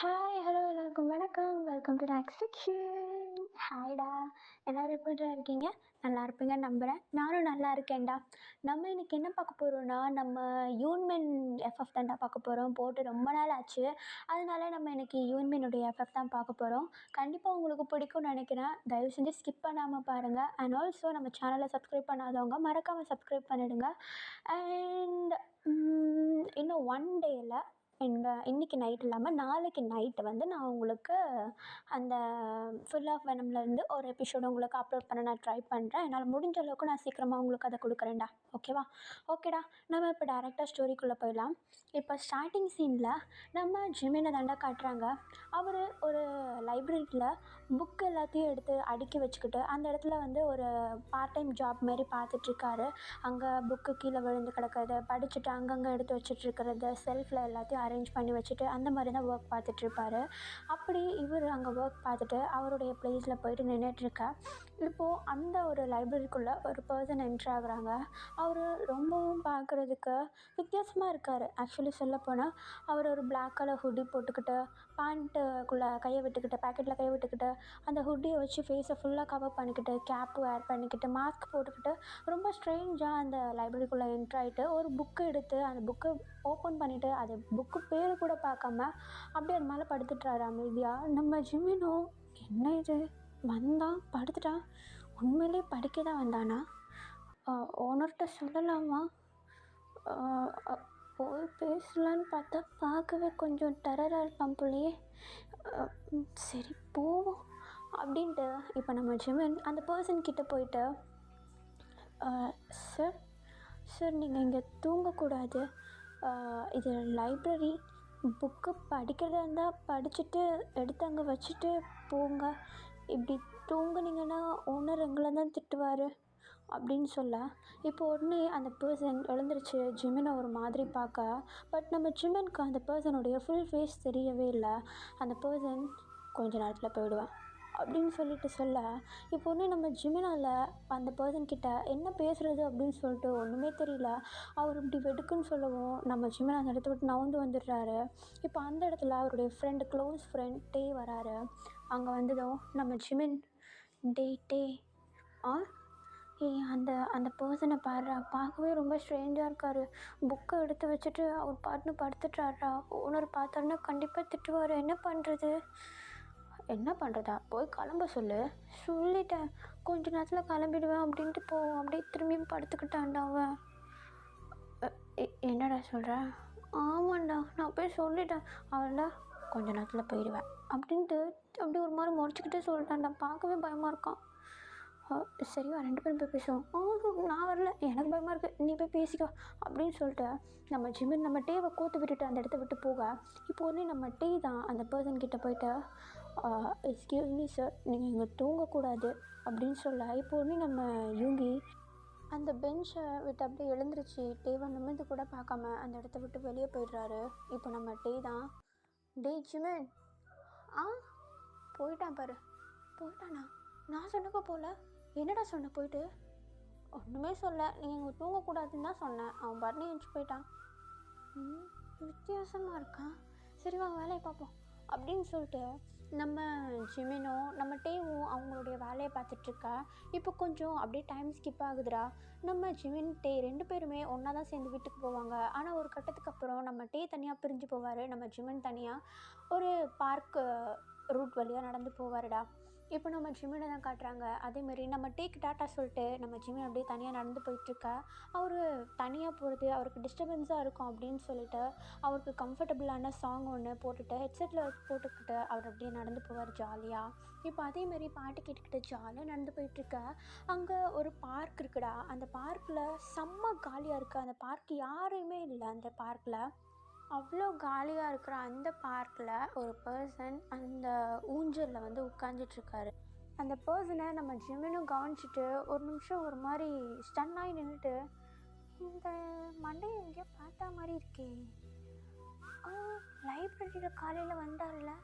Hi, hello எல்லாருக்கும் வணக்கம். Welcome to next section. ஹாய்டா, எல்லாரும் எப்படிடா இருக்கீங்க? நல்லா இருப்பீங்கன்னு நம்புகிறேன். நானும் நல்லா இருக்கேன்டா. நம்ம இன்னைக்கு என்ன பார்க்க போகிறோம்னா, நம்ம யூன்மென் எஃப்எஃப் தான்டா பார்க்க போகிறோம். போட்டு ரொம்ப நாள் ஆச்சு. அதனால நம்ம இன்னைக்கு யூன்மெனுடைய எஃப்எஃப் தான் பார்க்க போகிறோம். கண்டிப்பாக உங்களுக்கு பிடிக்கும்னு நினைக்கிறேன். தயவு செஞ்சு ஸ்கிப் பண்ணாமல் பாருங்கள். அண்ட் ஆல்சோ நம்ம சேனலை சப்ஸ்கிரைப் பண்ணாதவங்க மறக்காமல் சப்ஸ்கிரைப் பண்ணிவிடுங்க. அண்ட் இன்னும் ஒன் டேயில் இன்றைக்கி நைட் இல்லாமல் நாளைக்கு நைட்டு வந்து நான் உங்களுக்கு அந்த ஃபுல் ஆஃப் வெனம்லேருந்து ஒரு எபிசோடு உங்களுக்கு அப்லோட் பண்ண நான் ட்ரை பண்ணுறேன். என்னால் முடிஞ்ச அளவுக்கு நான் சீக்கிரமாக உங்களுக்கு அதை கொடுக்குறேன்டா. ஓகேவா? ஓகேடா, நம்ம இப்போ டேரெக்டாக ஸ்டோரிக்குள்ளே போயிடலாம். இப்போ ஸ்டார்டிங் சீனில் நம்ம ஜிமினை தாண்டா காட்டுறாங்க. அவர் ஒரு லைப்ரரியில் புக் எல்லாத்தையும் எடுத்து அடுக்கி வச்சுக்கிட்டு அந்த இடத்துல வந்து ஒரு பார்ட் டைம் ஜாப் மாரி பார்த்துட்ருக்காரு. அங்கே புக்கு கீழே விழுந்து கிடக்கிறது, படிச்சுட்டு அங்கங்கே எடுத்து வச்சிட்ருக்கிறது, செல்ஃபில் எல்லாத்தையும் அரேஞ்ச் பண்ணி வச்சுட்டு அந்த மாதிரி தான் ஒர்க் பார்த்துட்ருப்பாரு. அப்படி இவர் அங்கே ஒர்க் பார்த்துட்டு அவருடைய ப்ளேஸில் போயிட்டு நின்றுட்டுருக்க. இப்போது அந்த ஒரு லைப்ரரிக்குள்ளே ஒரு பர்சன் என்ட்ரு ஆகுறாங்க. அவர் ரொம்பவும் பார்க்குறதுக்கு வித்தியாசமாக இருக்கார். ஆக்சுவலி சொல்லப்போனால் அவர் ஒரு பிளாக் கலர் ஹுட்டி போட்டுக்கிட்டு, பேண்ட்டுக்குள்ளே கையை விட்டுக்கிட்டு, பேக்கெட்டில் கையை விட்டுக்கிட்டு, அந்த ஹுட்டியை வச்சு ஃபேஸை ஃபுல்லாக கவர் பண்ணிக்கிட்டு, கேப் வேர் பண்ணிக்கிட்டு, மாஸ்க் போட்டுக்கிட்டு ரொம்ப ஸ்ட்ரேஞ்சாக அந்த லைப்ரரிக்குள்ளே என்ட்ரு ஆகிட்டு ஒரு புக்கு எடுத்து அந்த புக்கை ஓப்பன் பண்ணிவிட்டு அது புக்கு பேர் கூட பார்க்காம அப்படியே அது மேலே படுத்துட்டுறாரு அமைதியாக. நம்ம ஜிமினோ, என்ன இது, வந்தான் படுத்துட்டான், உண்மையிலே படிக்க தான் வந்தானா? ஓனர்கிட்ட சொல்லலாமா? போய் பேசலான்னு பார்த்தா பார்க்கவே கொஞ்சம் டெரராக இருப்பான் போலயே. சரி போவோம் அப்படின்ட்டு இப்போ நம்ம ஜிமின் அந்த பர்சன் கிட்டே போயிட்டு, சார் சார் நீங்கள் இங்கே தூங்கக்கூடாது, இது லைப்ரரி, புக்கு படிக்கிறதா இருந்தால் படிச்சுட்டு எடுத்து அங்கே வச்சுட்டு போங்க, இப்படி தூங்குனீங்கன்னா ஓனர் எங்களை தான் திட்டுவார் அப்படின்னு சொல்ல, இப்போ உடனே அந்த பர்சன் எழுந்திரிச்சு ஜிமினை ஒரு மாதிரி பார்க்க, பட் நம்ம ஜிமினுக்கு அந்த பர்சனுடைய ஃபுல் ஃபேஸ் தெரியவே இல்லை. அந்த பர்சன் கொஞ்ச நேரத்தில் போயிடுவேன் அப்படின்னு சொல்லிட்டு சொல்ல, இப்போ ஒன்று நம்ம ஜிமினால் அந்த பர்சன்கிட்ட என்ன பேசுகிறது அப்படின்னு சொல்லிட்டு ஒன்றுமே தெரியல. அவர் இப்படி வெடுக்குன்னு சொல்லவும் நம்ம ஜிமின் அந்த இடத்த விட்டு நவுந்து வந்துடுறாரு. இப்போ அந்த இடத்துல அவருடைய ஃப்ரெண்டு, க்ளோஸ் ஃப்ரெண்ட் டே வராரு. அங்கே வந்ததும் நம்ம ஜிமின், டே அந்த அந்த பர்சனை பாடுறா, பார்க்கவே ரொம்ப ஸ்ட்ரேஞ்சாக இருக்கார், புக்கை எடுத்து வச்சுட்டு அவர் பாட்டுன்னு படுத்துட்டாரா, ஓனர் பார்த்தாருன்னா கண்டிப்பாக திட்டுவார், என்ன பண்ணுறதா, போய் கிளம்ப சொல்லிட்டேன், கொஞ்ச நேரத்தில் கிளம்பிடுவேன் அப்படின்ட்டு போவோம். அப்படியே திரும்பியும் படுத்துக்கிட்டான்டா அவன். என்னடா சொல்கிற? ஆமாண்டா, நான் போய் சொல்லிட்டேன், அவன்டா கொஞ்ச நேரத்தில் போயிடுவேன் அப்படின்ட்டு அப்படி ஒரு மாதிரி முறைச்சிக்கிட்டே சொல்லிட்டான்டா. பார்க்கவே பயமாக இருக்கான். சரிவா, 2 பேரும் போய் பேசுவோம். நான் வரல, எனக்கு பயமாக இருக்குது, நீ போய் பேசிக்கோ அப்படின்னு சொல்லிட்டு நம்ம ஜிமின் நம்ம டேவை கோத்து விட்டுட்டு அந்த இடத்த விட்டு போக, இப்போ ஒன்று நம்ம டே தான் அந்த பர்சன் கிட்டே போயிட்டு, எக்ஸ்கியூஸ் மீ சார், நீங்கள் இங்கே தூங்கக்கூடாது அப்படின்னு சொல்ல, இப்போ ஒன்று நம்ம யூங்கி அந்த பெஞ்சை விட்டு அப்படியே எழுந்திரிச்சு டேவை நிமிர்ந்து கூட பார்க்காம அந்த இடத்த விட்டு வெளியே போயிடுறாரு. இப்போ நம்ம டே தான், டே ஜிமின், போயிட்டான் பாரு. போயிட்டானா? நான் சொன்னப்போ போல, என்னடா சொன்ன போயிட்டு? ஒன்றுமே சொல்ல, நீங்கள் இங்கே தூங்கக்கூடாதுன்னு தான் சொன்னேன், அவன் பாட்டு எழுந்துச்சு போயிட்டான். வித்தியாசமாக இருக்கான், சரி வாங்க வேலையை பார்ப்போம் அப்படின்னு சொல்லிட்டு நம்ம ஜிமினோ நம்ம டேவும் அவங்களுடைய வேலையை பார்த்துட்ருக்கா. இப்போ கொஞ்சம் அப்படியே டைம் ஸ்கிப் ஆகுதுடா. நம்ம ஜிமின் டே 2 பேருமே ஒன்றா தான் சேர்ந்து வீட்டுக்கு போவாங்க. ஆனால் ஒரு கட்டத்துக்கு அப்புறம் நம்ம டே தனியாக பிரிஞ்சு போவார், நம்ம ஜிமின் தனியாக ஒரு பார்க்கு ரூட் வழியாக நடந்து போவாருடா. இப்போ நம்ம ஜிமினை தான் காட்டுறாங்க. அதேமாரி நம்ம டேக்கு டாட்டா சொல்லிட்டு நம்ம ஜிமின் அப்படியே தனியாக நடந்து போயிட்டுருக்கா. அவர் தனியாக போகிறது அவருக்கு டிஸ்டர்பன்ஸாக இருக்கும் அப்படின்னு சொல்லிட்டு அவருக்கு கம்ஃபர்டபுளான சாங் ஒன்று போட்டுட்டு ஹெட்செட்டில் போட்டுக்கிட்டு அவர் அப்படியே நடந்து போவார் ஜாலியாக. இப்போ அதேமாரி பாட்டு கேட்டுக்கிட்டு ஜாலியாக நடந்து போயிட்டுருக்க. அங்கே ஒரு பார்க் இருக்குடா. அந்த பார்க்கில் செம்ம காலியாக இருக்குது. அந்த பார்க் யாருமே இல்லை. அந்த பார்க்கில் அவ்வளோ காலியாக இருக்கிற அந்த பார்க்கில் ஒரு பர்சன் அந்த ஊஞ்சலில் வந்து உட்காந்துட்ருக்காரு. அந்த பர்சனை நம்ம ஜிமினும் கவனிச்சிட்டு ஒரு நிமிஷம் ஒரு மாதிரி ஸ்டன் ஆகி நின்றுட்டு, இந்த மண்டையை எங்கேயோ பார்த்தா மாதிரி இருக்கே, லைப்ரரியில் காலையில் வந்தார்ல,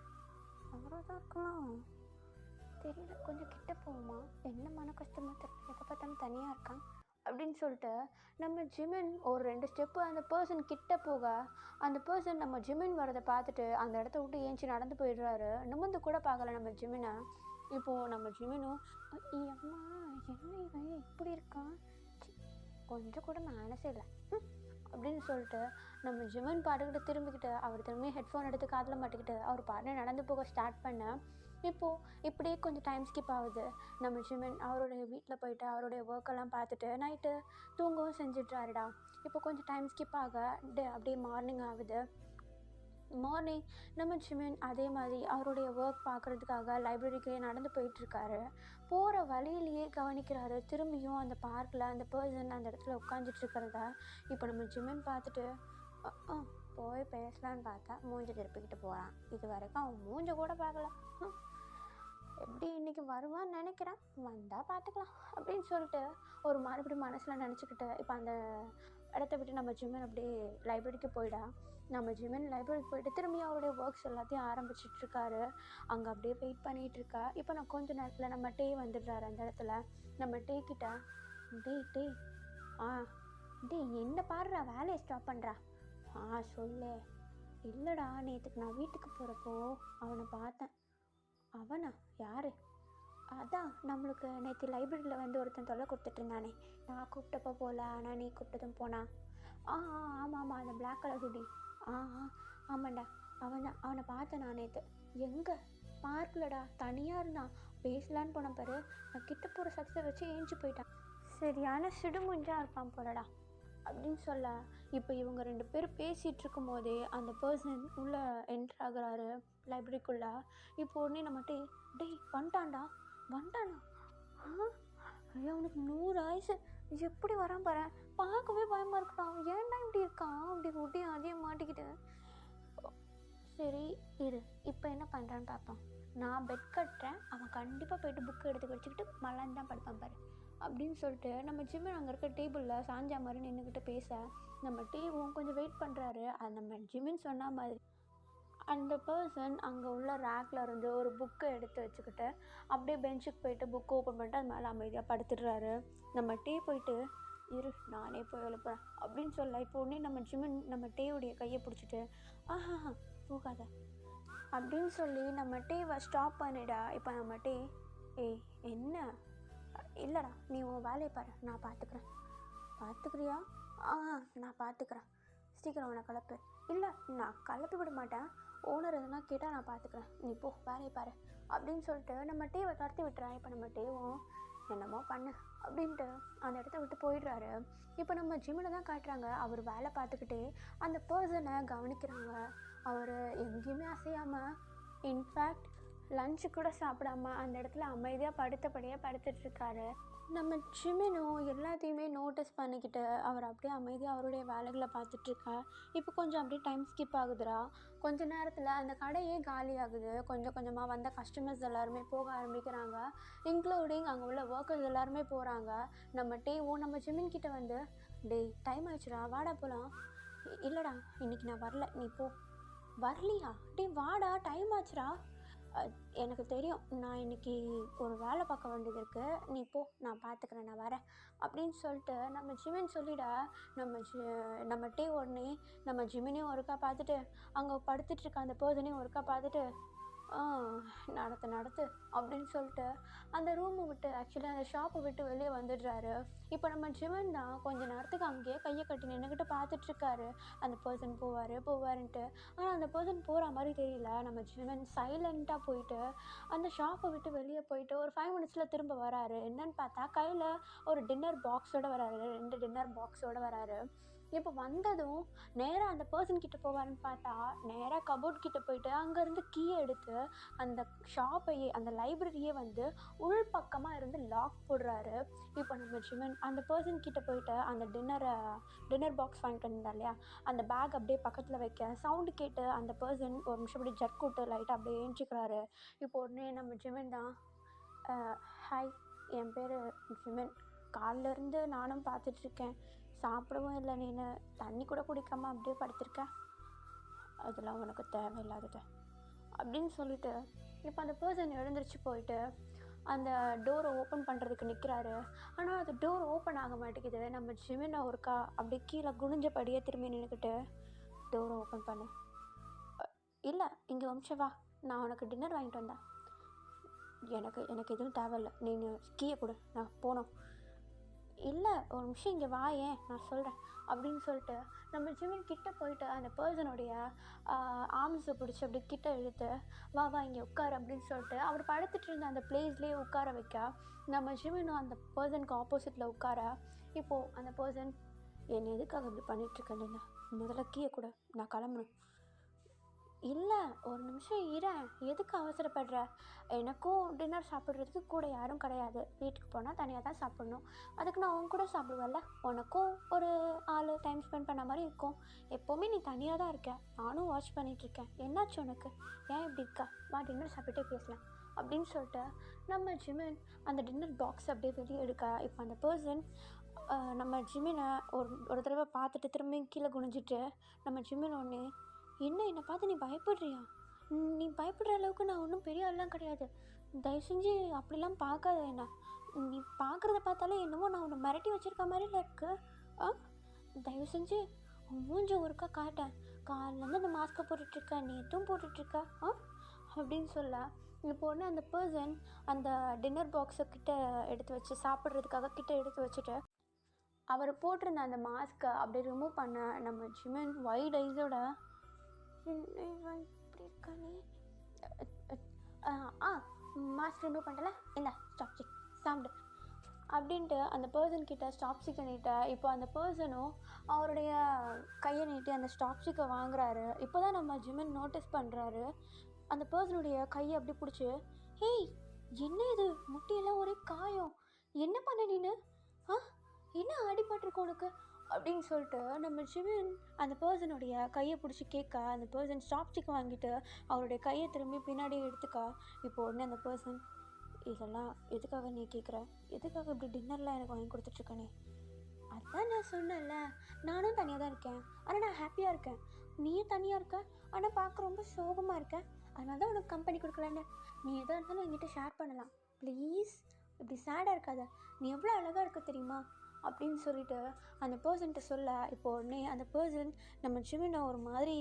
அவராக தான் இருக்கலாம், தெரியல, கொஞ்சம் கிட்ட போகுமா, என்ன மன கஷ்டமாக தெரியல, எதை பார்த்தாலும் தனியாக இருக்கான், அப்படின்னு சொல்லிட்டு நம்ம ஜிமின் ஒரு 2 ஸ்டெப்பு அந்த பர்சன் கிட்ட போக, அந்த பர்சன் நம்ம ஜிமின் வரதை பார்த்துட்டு அந்த இடத்த விட்டு ஏஞ்சி நடந்து போயிடுறாரு. நிமிர்ந்து கூட பார்க்கல நம்ம ஜிமினை. இப்போது நம்ம ஜிமினும் அம்மா என்ன இவன் இப்படி இருக்கான், சி, கொஞ்சம் கூட மேனஸே இல்லை அப்படின்னு சொல்லிட்டு நம்ம ஜிமின் பாட்டுக்கிட்ட திரும்பிக்கிட்டு அவர் திரும்பி ஹெட்ஃபோன் எடுத்து காதில் மாட்டிக்கிட்டு அவர் பாட்டு நடந்து போக ஸ்டார்ட் பண்ண. இப்போது இப்படியே கொஞ்சம் டைம் ஸ்கிப் ஆகுது. நம்ம ஜிமின் அவருடைய வீட்டில் போயிட்டு அவருடைய ஒர்க்கெல்லாம் பார்த்துட்டு நைட்டு தூங்கவும் செஞ்சிட்றாருடா. இப்போ கொஞ்சம் டைம் ஸ்கிப் ஆக அப்படியே மார்னிங் ஆகுது. மார்னிங் நம்ம ஜிமின் அதே மாதிரி அவருடைய ஒர்க் பார்க்குறதுக்காக லைப்ரரிக்கு நடந்து போயிட்டுருக்காரு. போகிற வழியிலேயே கவனிக்கிறாரு திரும்பியும் அந்த பார்க்கில் அந்த பர்சன் அந்த இடத்துல உட்காந்துட்ருக்கிறத. இப்போ நம்ம ஜிமின் பார்த்துட்டு போய் பேசலான்னு பார்த்தா மூஞ்ச திருப்பிக்கிட்டு போகிறான். இது வரைக்கும் அவன் மூஞ்ச கூட பார்க்கல. எப்படி இன்றைக்கி வருவான்னு நினைக்கிறேன், வந்தால் பார்த்துக்கலாம் அப்படின்னு சொல்லிட்டு ஒரு மறுபடியும் மனசில் நினச்சிக்கிட்டு இப்போ அந்த இடத்த விட்டு நம்ம ஜிமின் அப்படியே லைப்ரரிக்கு போயிடா. நம்ம ஜிமின் லைப்ரரிக்கு போயிட்டு திரும்பி அவருடைய ஒர்க்ஸ் எல்லாத்தையும் ஆரம்பிச்சிட்ருக்காரு. அங்கே அப்படியே வெயிட் பண்ணிகிட்ருக்கா. இப்போ நான் கொஞ்ச நேரத்தில் நம்ம டே வந்துடுறாரு அந்த இடத்துல. நம்ம டே கிட்ட டே என்ன பாடுறா, வேலையை ஸ்டாப் பண்ணுறா. சொல்லு. இல்லைடா, நேற்றுக்கு நான் வீட்டுக்கு போகிறப்போ அவனை பார்த்தேன். அவனா? யார்? அதான் நம்மளுக்கு நேற்று லைப்ரரியில் வந்து ஒருத்தன் தொல்லை கொடுத்துட்டு இருந்தானே, நான் கூப்பிட்டப்போ போகல ஆனால் நீ கூப்பிட்டதும் போனான். ஆமாம் அந்த பிளாக் கலர் ஹுடி. ஆமாண்டா, அவனை பார்த்தேன் நான் நேற்று. எங்கே? பார்க்கலடா, தனியாக இருந்தான். பேசலான்னு போன பாரு, நான் கிட்ட போகிற சத்தத்தை வச்சு ஏஞ்சி போயிட்டான். சரியான சிடுமுஞ்சாக இருப்பான் போலடா அப்படின்னு சொல்ல. இப்போ இவங்க 2 பேரும் பேசிகிட்டு இருக்கும் போதே அந்த பர்சன் உள்ளே என்ட்ரு ஆகுறாரு லைப்ரரிக்குள்ளே. இப்போ உடனே நம்ம டேய் வந்துட்டானா? ஐயோ அவனுக்கு 100 ஆயுசு, எப்படி வரான் பாரு, பார்க்கவே பயமாக இருக்கான். ஏன்டா இப்படி இருக்கான்? அப்படி ஊட்டி அதையும் மாட்டிக்கிட்டு. சரி இரு, இப்போ என்ன பண்ணுறான்னு பார்ப்போம். நான் பெட் கட்டுறேன், அவன் கண்டிப்பாக போய்ட்டு புக்கு எடுத்து வச்சுக்கிட்டு மலான்னு தான் படுப்பான் பாரு அப்படின்னு சொல்லிட்டு நம்ம ஜிமின் அங்கே இருக்க டேபிளில் சாஞ்சா மாதிரி நின்றுக்கிட்டு பேச, நம்ம டேவும் கொஞ்சம் வெயிட் பண்ணுறாரு. அது நம்ம ஜிமின் சொன்ன மாதிரி அந்த பர்சன் அங்கே உள்ள ரேக்கில் இருந்து ஒரு புக்கை எடுத்து வச்சுக்கிட்டு அப்படியே பெஞ்சுக்கு போயிட்டு புக்கை ஓப்பன் பண்ணிட்டு அது மேலே அமைதியாக படுத்துடுறாரு. நம்ம டே போயிட்டு இரு நானே போய் எழுப்புறேன் அப்படின்னு சொல்ல. இப்போ உடனே நம்ம ஜிமின் நம்ம டேவுடைய கையை பிடிச்சிட்டு போகாத அப்படின்னு சொல்லி நம்ம டேவை ஸ்டாப் பண்ணிடா. இப்போ நம்ம டே என்ன? இல்லைடா, நீ உன் வேலையை பாரு, நான் பார்த்துக்கிறேன். பார்த்துக்கிறியா? நான் பார்த்துக்கிறேன், சீக்கிரம் உன்னை கலப்பு. இல்லை, நான் கலப்பி விட மாட்டேன், ஓனர் எதுனா கேட்டால் நான் பார்த்துக்கிறேன், நீ போ வேலையை பாரு அப்படின்னு சொல்லிட்டு நம்ம டேவை துரத்தி விட்டுறேன். இப்போ நம்ம டேவும் என்னமோ பண்ணு அப்படின்ட்டு அந்த இடத்த விட்டு போயிடுறாரு. இப்போ நம்ம ஜிம்மில் தான் காட்டுறாங்க, அவர் வேலை பார்த்துக்கிட்டே அந்த பர்சனை கவனிக்கிறாங்க. அவர் எங்கேயுமே அசையாமல், இன்ஃபேக்ட் லஞ்சு கூட சாப்பிடாம அந்த இடத்துல அமைதியாக படுத்தபடியாக படுத்துட்ருக்காரு. நம்ம ஜிமினும் எல்லாத்தையுமே நோட்டீஸ் பண்ணிக்கிட்டு அவர் அப்படியே அமைதியாக அவருடைய வேலைகளை பார்த்துட்ருக்கா. இப்போ கொஞ்சம் அப்படியே டைம் ஸ்கிப் ஆகுதுடா. கொஞ்ச நேரத்தில் அந்த கடையே காலி ஆகுது. கொஞ்சம் கொஞ்சமாக வந்த கஸ்டமர்ஸ் எல்லாருமே போக ஆரம்பிக்கிறாங்க, இன்க்ளூடிங் அங்கே உள்ள ஒர்க்கர்ஸ் எல்லாருமே போகிறாங்க. நம்ம டேவும் நம்ம ஜிமின் கிட்ட வந்து டைம் ஆயிடுச்சுடா, வாடா போகலாம். இல்லைடா இன்றைக்கி நான் வரல, நீ போ. வரலையா? வாடா, டைம் ஆச்சுடா. எனக்கு தெரியும், நான் இன்றைக்கி ஒரு வேலை பார்க்க வேண்டியது இருக்குது, நீ போ, நான் பார்த்துக்கிறேன், நான் வரேன் அப்படின்னு சொல்லிட்டு நம்ம ஜிமின் சொல்லிடா. நம்ம டே உடனே நம்ம ஜிமினையும் ஒருக்கா பார்த்துட்டு அங்கே படுத்துட்ருக்க அந்த பர்சனையும் ஒருக்கா பார்த்துட்டு நடத்து அப்படின்னு சொல்லிட்டு அந்த ரூமை விட்டு, ஆக்சுவலி அந்த ஷாப்பை விட்டு வெளியே வந்துடுறாரு. இப்போ நம்ம ஜிமின் தான் கொஞ்ச நேரத்துக்கு அங்கேயே கையை கட்டி நின்றுக்கிட்டு பார்த்துட்ருக்காரு அந்த பர்சன் போவாருன்ட்டு. ஆனால் அந்த பர்சன் போகிற மாதிரி தெரியல. நம்ம ஜிமின் சைலண்ட்டாக போயிட்டு அந்த ஷாப்பை விட்டு வெளியே போயிட்டு ஒரு 5 மினிட்ஸில் திரும்ப வராரு. என்னன்னு பார்த்தா கையில் ஒரு டின்னர் பாக்ஸோடு வராரு, 2 டின்னர் பாக்ஸோடு வராரு. இப்போ வந்ததும் நேராக அந்த பர்சன் கிட்டே போவாருன்னு பார்த்தா நேராக கபோர்ட் கிட்டே போயிட்டு அங்கேருந்து கீ எடுத்து அந்த ஷாப்பையே அந்த லைப்ரரியே வந்து உள் பக்கமாக இருந்து லாக் போடுறாரு. இப்போ நம்ம ஜிமின் அந்த பர்சன் கிட்டே போயிட்டு அந்த டின்னர் பாக்ஸ் வாங்கிட்டு வந்தா இல்லையா, அந்த பேக் அப்படியே பக்கத்தில் வைக்க சவுண்டு கேட்டு அந்த பர்சன் ஒரு நிமிஷம் அப்படி ஜர்க் விட்டு லைட்டாக அப்படியே ஏஞ்சிக்கிறாரு. இப்போ உடனே நம்ம ஜிமின் தான் ஹாய், என் பேர் ஜிமின், காலிலேருந்து நானும் பார்த்துட்ருக்கேன், சாப்பிடவும் இல்லை, நீ தண்ணி கூட குடிக்காமல் அப்படியே படுத்திருக்க, அதெல்லாம் உனக்கு தேவையில்லாதது அப்படின்னு சொல்லிட்டு இப்போ அந்த பர்சன் எழுந்திரிச்சு போயிட்டு அந்த டோரை ஓப்பன் பண்ணுறதுக்கு நிற்கிறாரு. ஆனால் அது டோர் ஓப்பன் ஆக மாட்டேங்குது. நம்ம ஜிமின் ஒருக்கா அப்படியே கீழே குனிஞ்சபடியே திரும்பி நின்றுக்கிட்டு, டோரை ஓப்பன் பண்ணு. இல்லை, இங்கே வம்சம் வா, நான் உனக்கு டின்னர் வாங்கிட்டு வந்தேன். எனக்கு எனக்கு எதுவும் தேவையில்லை, நீங்கள் கீயை கொடு, நான் போனோம். இல்லை, ஒரு நிமிஷம் இங்கே வாயேன், நான் சொல்கிறேன் அப்படின்னு சொல்லிட்டு நம்ம ஜிமின் கிட்டே போயிட்டு அந்த பர்சனுடைய ஆர்ம்ஸை பிடிச்சி அப்படி கிட்ட இழுத்து, வா வா இங்கே உட்காரு அப்படின்னு சொல்லிட்டு அவர் படுத்துட்டு இருந்த அந்த பிளேஸ்லேயே உட்கார வைக்க, நம்ம ஜிமினும் அந்த பர்சனுக்கு ஆப்போசிட்டில் உட்கார. இப்போது அந்த பர்சன், என்னை எதுக்காக இப்படி பண்ணிகிட்ருக்கேன், முதல்ல கீயை கூட, நான் கிளம்பணும். இல்லை, ஒரு நிமிஷம் இரேன், எதுக்கு அவசரப்படுற? எனக்கும் டின்னர் சாப்பிட்றதுக்கு கூட யாரும் கிடையாது. வீட்டுக்கு போனால் தனியாக தான் சாப்பிட்ணும். அதுக்கு நான் உன் கூட சாப்பிடுவேன்ல, உனக்கும் ஒரு ஆள் டைம் ஸ்பெண்ட் பண்ண மாதிரி இருக்கும். எப்போவுமே நீ தனியாக தான் இருக்க, நானும் வாட்ச் பண்ணிகிட்ருக்கேன். என்னாச்சு உனக்கு? ஏன் இப்படி இருக்கா? வா, டின்னர் சாப்பிட்டே பேசலாம் அப்படின்னு சொல்லிட்டு நம்ம ஜிமின் அந்த டின்னர் பாக்ஸ் அப்படியே வெளியே எடுக்க. இப்போ அந்த பர்சன் நம்ம ஜிமினை ஒரு தடவை பார்த்துட்டு திரும்பி கீழே குனிஞ்சிட்டு, நம்ம ஜிமின் ஒன்று, என்னை பார்த்து நீ பயப்படுறியா? நீ பயப்படுற அளவுக்கு நான் ஒன்றும் பெரிய ஆள்லாம் கிடையாது. தயவு செஞ்சு அப்படிலாம் பார்க்காத. என்ன நீ பார்க்குறத பார்த்தாலே என்னமோ நான் உன்னை மிரட்டி வச்சுருக்க மாதிரில இருக்கு. தயவு செஞ்சு மூஞ்ச ஒருக்கா காட்டேன். காலிலேருந்து அந்த மாஸ்க்கை போட்டுட்ருக்க, நீ எதுவும் போட்டுட்ருக்க அப்படின்னு சொல்ல. இப்போ ஒன்று அந்த பர்சன் அந்த டின்னர் பாக்ஸை கிட்ட எடுத்து வச்சு சாப்பிட்றதுக்காக கிட்ட எடுத்து வச்சுட்டு அவர் போட்டிருந்த அந்த மாஸ்க்கை அப்படியே ரிமூவ் பண்ண. நம்ம ஜிமின் வைட் ஐஸோட, இப்படி இருக்கா நீ? மாஸ்க் ரிமூவ் பண்ணல, இல்லை ஸ்டாப்ஸ்டிக் சாப்பிடு அப்படின்ட்டு அந்த பர்சன்கிட்ட ஸ்டாப்ஸ்டிக்கை நீட்ட. இப்போ அந்த பர்சனும் அவருடைய கையை நீட்டி அந்த ஸ்டாப்ஸ்டிக்கை வாங்குறாரு. இப்போ தான் நம்ம ஜிமின் நோட்டீஸ் பண்ணுறாரு. அந்த பர்சனுடைய கையை அப்படி பிடிச்சி, ஹேய், என்ன இது, முட்டியெல்லாம் ஒரே காயம், என்ன பண்ண நீனு? என்ன அடிபட்டிருக்கு உனக்கு அப்படின்னு சொல்லிட்டு நம்ம ஜிமின் அந்த பர்சனுடைய கையை பிடிச்சி கேட்க, அந்த பர்சன் ஸ்டாப்ஸ்டிக் வாங்கிட்டு அவருடைய கையை திரும்பி பின்னாடி எடுத்துக்கா. இப்போ உடனே அந்த பர்சன், இதெல்லாம் எதுக்காக நீ கேட்குற? எதுக்காக இப்படி டின்னர்லாம் எனக்கு வாங்கி கொடுத்துட்ருக்கனே? அதான் நான் சொன்னேன்ல, நானும் தனியாக தான் இருக்கேன், ஆனால் நான் ஹாப்பியாக இருக்கேன். நீயும் தனியாக இருக்க, ஆனால் பார்க்க ரொம்ப சோகமாக இருக்க. அதனால தான் உனக்கு கம்பெனி கொடுக்கலன்னு. நீ எதாக இருந்தாலும் என்கிட்ட ஷேர் பண்ணலாம், ப்ளீஸ். இப்படி சேடாக இருக்காத, நீ எவ்வளோ அழகாக இருக்க தெரியுமா அப்படின்னு சொல்லிட்டு அந்த பர்சன்ட்ட சொல்ல. இப்போ உடனே அந்த பர்சன் நம்ம ஜிமினை ஒரு மாதிரி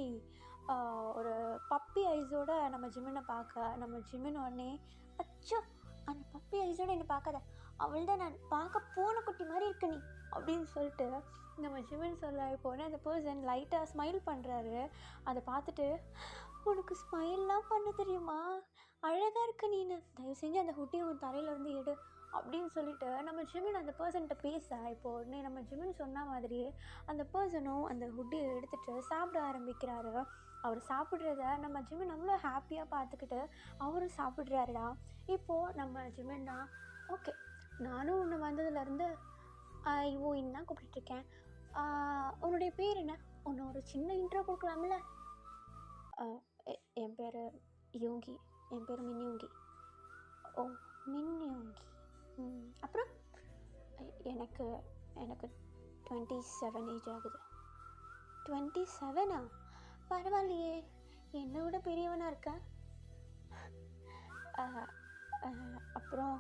ஒரு பப்பி ஐஸோட நம்ம ஜிமினை பார்க்க. நம்ம ஜிமின் உடனே, அச்சோ, அந்த பப்பி ஐஸோட என்னை பார்க்காத, அவள் தான் நான் பார்க்க போன குட்டி மாதிரி இருக்க நீ அப்படின்னு சொல்லிட்டு நம்ம ஜிமின் சொல்ல. இப்போ உடனே அந்த பர்சன் லைட்டாக ஸ்மைல் பண்ணுறாரு. அதை பார்த்துட்டு, உனக்கு ஸ்மைல்லாம் பண்ண தெரியுமா? அழகாக இருக்க நீனு, தயவு செஞ்சு அந்த ஹுட்டியை உன் தரையிலேருந்து எடு அப்படின்னு சொல்லிட்டு நம்ம ஜிமின் அந்த பர்சன்கிட்ட பேச. இப்போ உடனே நம்ம ஜிமின் சொன்ன மாதிரி அந்த பர்சனும் அந்த ஹுட்டியை எடுத்துகிட்டு சாப்பிட ஆரம்பிக்கிறாரு. அவர் சாப்பிட்றத நம்ம ஜிமின் அவ்வளோ ஹாப்பியாக பார்த்துக்கிட்டு அவரும் சாப்பிட்றாருடா. இப்போது நம்ம ஜிமின் தான், ஓகே, நானும் ஒன்று வந்ததுலேருந்து ஐஓ இன்னும் கூப்பிட்டுருக்கேன். உன்னுடைய பேர் என்ன? உன்னை ஒரு சின்ன இன்ட்ரோ கொடுக்கலாம்ல? என் பேர் யோங்கி. என் பேர் மின்யோங்கி. ஓ, மின்யோங்கி. அப்புறம் எனக்கு எனக்கு 27 ஏஜ் ஆகுது. 27ஆ? பரவாயில்லையே, என்னை விட பெரியவனாக இருக்க. அப்புறம்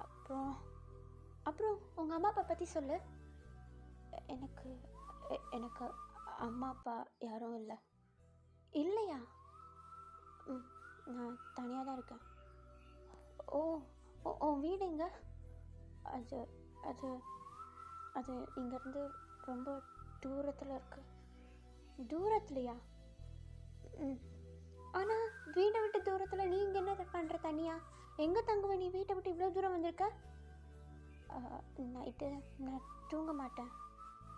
அப்புறம் அப்புறம் உங்கள் அம்மா அப்பா பற்றி சொல்லு. எனக்கு எனக்கு அம்மா அப்பா யாரும் இல்லை. இல்லையா? நான் தனியாக தான் இருக்கேன். ஓ, உன் வீடு எங்கே? அது அது அது இங்கேருந்து ரொம்ப தூரத்தில் இருக்கு. தூரத்துலையா? ஆனால் வீட்டை விட்டு தூரத்தில் நீ இங்கே என்ன பண்ணுற தனியாக? எங்கே தங்குவ நீ? வீட்டை விட்டு இவ்வளோ தூரம் வந்திருக்க? நைட்டு நான் தூங்க மாட்டேன்.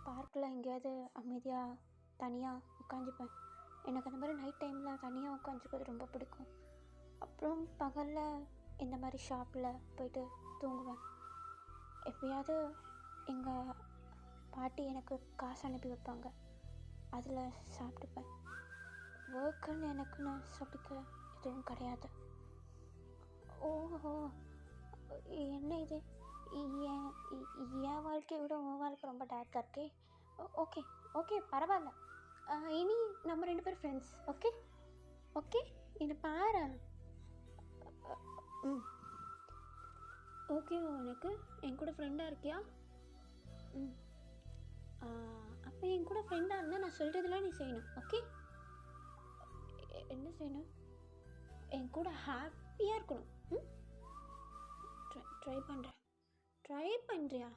பார்க்கில் எங்கேயாவது அமைதியாக தனியாக உட்காந்துப்பேன். எனக்கு அந்த மாதிரி நைட் டைமில் தனியாக உட்காந்துக்கிறது ரொம்ப பிடிக்கும். அப்புறம் பகலில் இந்த மாதிரி ஷாப்பில் போயிட்டு தூங்குவேன். எப்பயாவது எங்கள் பாட்டி எனக்கு காசு அனுப்பி வைப்பாங்க, அதில் சாப்பிட்டுப்பேன். ஒர்க்குன்னு எனக்குன்னு சொல்லிக்க எதுவும் கிடையாது. ஓஹோ, என்ன இது? என் வாழ்க்கையை விட உன் வாழ்க்கை ரொம்ப டார்க்காக இருக்கே. ஓகே ஓகே, பரவாயில்ல. இனி நம்ம 2 பேரும் ஃப்ரெண்ட்ஸ். ஓகே ஓகே, என்னை பாரு. ஓகேவா உனக்கு? என் கூட ஃப்ரெண்டாக இருக்கியா? ம். அப்போ என் கூட ஃப்ரெண்டாக இருந்தால் நான் சொல்கிறதெல்லாம் நீ செய்யணும். ஓகே? என்ன செய்யணும்? என் கூட ஹாப்பியாக இருக்கணும். ம். ட்ரை பண்ணுறேன். ட்ரை பண்ணுறியா?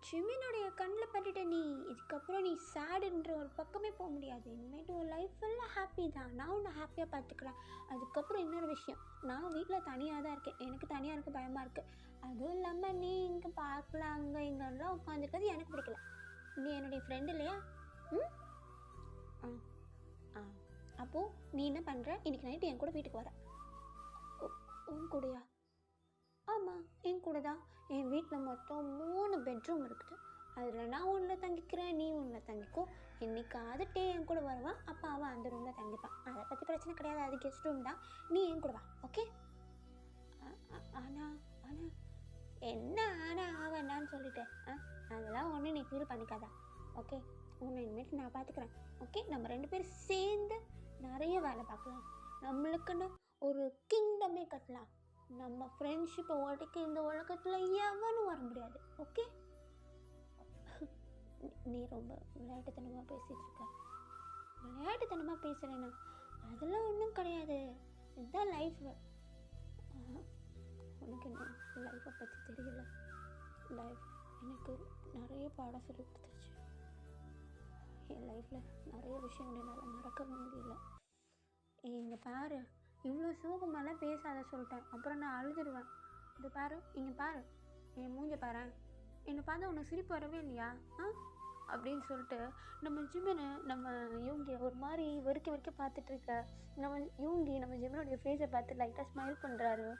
ஜிமினுடைய கண்ணில் பட்டுட்ட நீ. இதுக்கப்புறம் நீ சேடுன்ற ஒரு பக்கமே போக முடியாது. இனிமேட்டு ஒரு லைஃப் ஃபுல்லாக ஹாப்பி தான். நான் உன்னை ஹாப்பியாக பார்த்துக்கிறேன். அதுக்கப்புறம் இன்னொரு விஷயம், நான் வீட்டில் தனியாக தான் இருக்கேன். எனக்கு தனியாக இருக்க பயமாக இருக்குது. அதுவும் இல்லாமல் நீ இங்கே பார்க்கல அங்கே இங்கெல்லாம் உட்காந்துருக்கிறது எனக்கு பிடிக்கல. நீ என்னுடைய ஃப்ரெண்டு இல்லையா? ம். ஆ ஆ அப்போது நீ என்ன பண்ணுற? இன்றைக்கி நைட்டு என் கூட வீட்டுக்கு வர. உன் கூடயா? ஆமாம், என் கூட தான். என் வீட்டில் மொத்தம் 3 பெட்ரூம் இருக்குது. அதில் நான் ஒன்றில் தங்கிக்கிறேன், நீ ஒன்றில் தங்கிக்கோ. என்னைக்காவது என் கூட வருவான், அப்போ அவன் அந்த ரூமில் தங்கிப்பான். அதை பற்றி பிரச்சனை கிடையாது, அது கெஸ்ட் ரூம் தான். நீ என் கூட வா, ஓகே? ஆனால் ஆனால் என்ன ஆனால் ஆவண்ணான்னு சொல்லிட்டேன். அதெல்லாம் ஒன்றும் நீ ஃபீல் பண்ணிக்காதா, ஓகே? உன்னை இனிமேட்டு நான் பார்த்துக்கிறேன், ஓகே? நம்ம 2 பேரும் சேர்ந்து நிறைய வேலை பார்க்கலாம். நம்மளுக்குன்னு ஒரு கிங்டமே கட்டலாம். நம்ம ஃப்ரெண்ட்ஷிப்பை உடைக்க இந்த உலகத்தில் எவனும் வர முடியாது, ஓகே? நீ ரொம்ப விளையாட்டுத்தனமாக பேசிகிட்டு இருக்க. விளையாட்டுத்தனமாக பேசுகிறேன்னா அதெல்லாம் ஒன்றும் கிடையாது. இதுதான் லைஃப். உனக்கு என்ன லைஃப்பை பற்றி தெரியல. லைஃப் எனக்கு நிறைய பாடம் சொல்லி கொடுத்துருச்சு. என் லைஃப்பில் நிறைய விஷயங்கள் என்னால் மறக்கவே முடியல. இங்கே பாரு, இவ்வளோ சோகமெல்லாம் பேசாத சொல்லிட்டேன். அப்புறம் நான் அழுதுடுவேன். இது பாரு, இங்கே பாரு, என் மூஞ்ச பாரு. என்னை பார்த்தா உனக்கு சிரிப்பு வரவே இல்லையா? அப்படின்னு சொல்லிட்டு நம்ம ஜிமினை நம்ம யூங்கியை ஒரு மாதிரி வெறுக்க பார்த்துட்ருக்க நம்ம ஜிமினுடைய ஃபேஸை பார்த்து லைட்டாக ஸ்மைல் பண்ணுறாரு.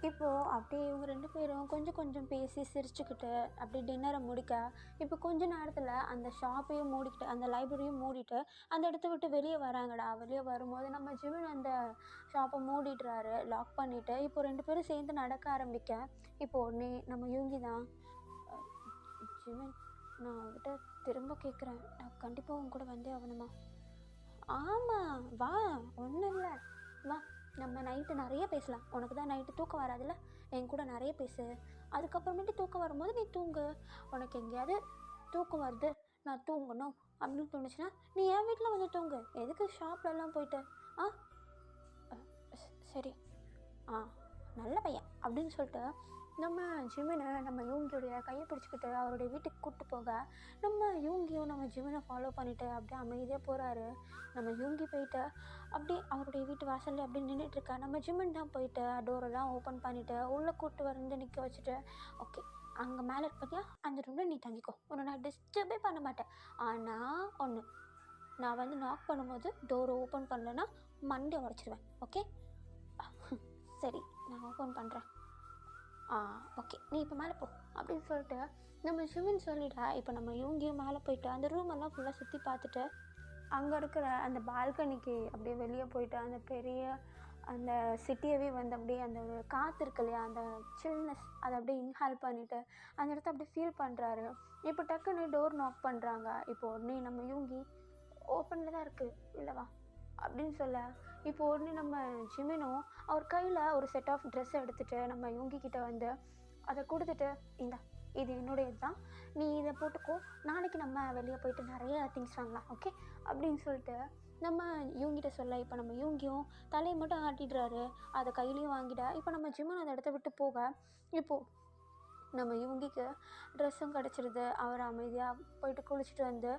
இப்போது அப்படியே இவங்க 2 பேரும் கொஞ்சம் பேசி சிரிச்சுக்கிட்டு அப்படியே டின்னரை முடிக்க, இப்போ கொஞ்ச நேரத்தில் அந்த ஷாப்பையும் மூடிக்கிட்டு அந்த லைப்ரரியும் மூடிட்டு அந்த இடத்த விட்டு வெளியே வராங்கடா. வெளியே வரும்போது நம்ம ஜிமின் அந்த ஷாப்பை மூடிடுறாரு, லாக் பண்ணிவிட்டு. இப்போ 2 பேரும் சேர்ந்து நடக்க ஆரம்பிக்க, இப்போது நம்ம யூங்கி தான், ஜிமின் நான் அவங்ககிட்ட திரும்ப கேட்குறேன், நான் கண்டிப்பாக உங்க கூட வந்தே ஆகணுமா? ஆமாம் வா, ஒன்றும் இல்லை, வா. நம்ம நைட்டு நிறைய பேசலாம். உனக்கு தான் நைட்டு தூக்கம் வராதுல்ல, என் கூட நிறைய பேசு. அதுக்கப்புறமேட்டு தூக்கம் வரும்போது நீ தூங்கு. உனக்கு எங்கேயாவது தூக்கம் வருது, நான் தூங்கணும் அப்படின்னு தோணுச்சுன்னா நீ என் வீட்டில் வந்து தூங்கு. எதுக்கு ஷாப்லலாம் போயிட்டு? சரி, நல்ல பையன் அப்படின்னு சொல்லிட்டு நம்ம ஜிமினை நம்ம யூங்கியோடைய கையை பிடிச்சிக்கிட்டு அவருடைய வீட்டுக்கு கூப்பிட்டு போக, நம்ம யூங்கியும் நம்ம ஜிமினை ஃபாலோ பண்ணிவிட்டு அப்படியே அமைதியாக போகிறாரு. நம்ம யூங்கி போயிட்டு அப்படியே அவருடைய வீட்டு வாசலில் அப்படியே நின்றுட்டுருக்கா. நம்ம ஜிமின் தான் போயிட்டு டோரெல்லாம் ஓப்பன் பண்ணிவிட்டு உள்ளே கூப்பிட்டு வந்து நிற்க வச்சுட்டு, ஓகே அங்கே மேலே இருப்பதியா, அந்த ரூமில் நீ தங்கிக்கோ, உன்னை நான் டிஸ்டர்பே பண்ண மாட்டேன். ஆனால் ஒன்று, நான் வந்து நாக் பண்ணும்போது டோரை ஓப்பன் பண்ணலைன்னா மண்டே உடச்சிடுவேன், ஓகே? சரி, நான் ஓப்பன் பண்ணுறேன். ஓகே, நீ இப்போ மேலே போ அப்படின்னு சொல்லிட்டு நம்ம ஜிமின் சொல்லிட்டா. இப்போ நம்ம யூங்கியும் மேலே போயிட்டு அந்த ரூமெல்லாம் ஃபுல்லாக சுற்றி பார்த்துட்டு அங்கே இருக்கிற அந்த பால்கனிக்கு அப்படியே வெளியே போயிட்டு அந்த பெரிய அந்த சிட்டியவே வந்து அப்படியே அந்த காற்று இருக்கு இல்லையா, அந்த சில்னஸ் அதை அப்படியே இன்ஹால் பண்ணிவிட்டு அந்த இடத்த அப்படியே ஃபீல் பண்ணுறாரு. இப்போ டக்குன்னு டோர் நாக் பண்ணுறாங்க. இப்போது உடனே நம்ம யூங்கி ஓப்பனில் தான் இருக்குது, இல்லைவா அப்படின்னு சொல்ல, இப்போ உடனே நம்ம ஜிமினும் அவர் கையில் ஒரு செட் ஆஃப் ட்ரெஸ்ஸை எடுத்துகிட்டு நம்ம யூங்கிக்கிட்ட வந்து அதை கொடுத்துட்டு, இது என்னுடையது தான், நீ இதை போட்டுக்கோ, நாளைக்கு நம்ம வெளியே போயிட்டு நிறைய திங்ஸ் வாங்கலாம், ஓகே அப்படின்னு சொல்லிட்டு நம்ம யூங்கிட்ட சொல்ல, இப்போ நம்ம யூங்கியும் தலையை மட்டும் ஆட்டிடுறாரு, அதை கையிலையும் வாங்கிட. இப்போ நம்ம ஜிமின் அந்த இடத்த விட்டு போக, இப்போது நம்ம யூங்கிக்கு ட்ரெஸ்ஸும் கிடச்சிருது. அவர் அமைதியாக போயிட்டு குளிச்சுட்டு வந்து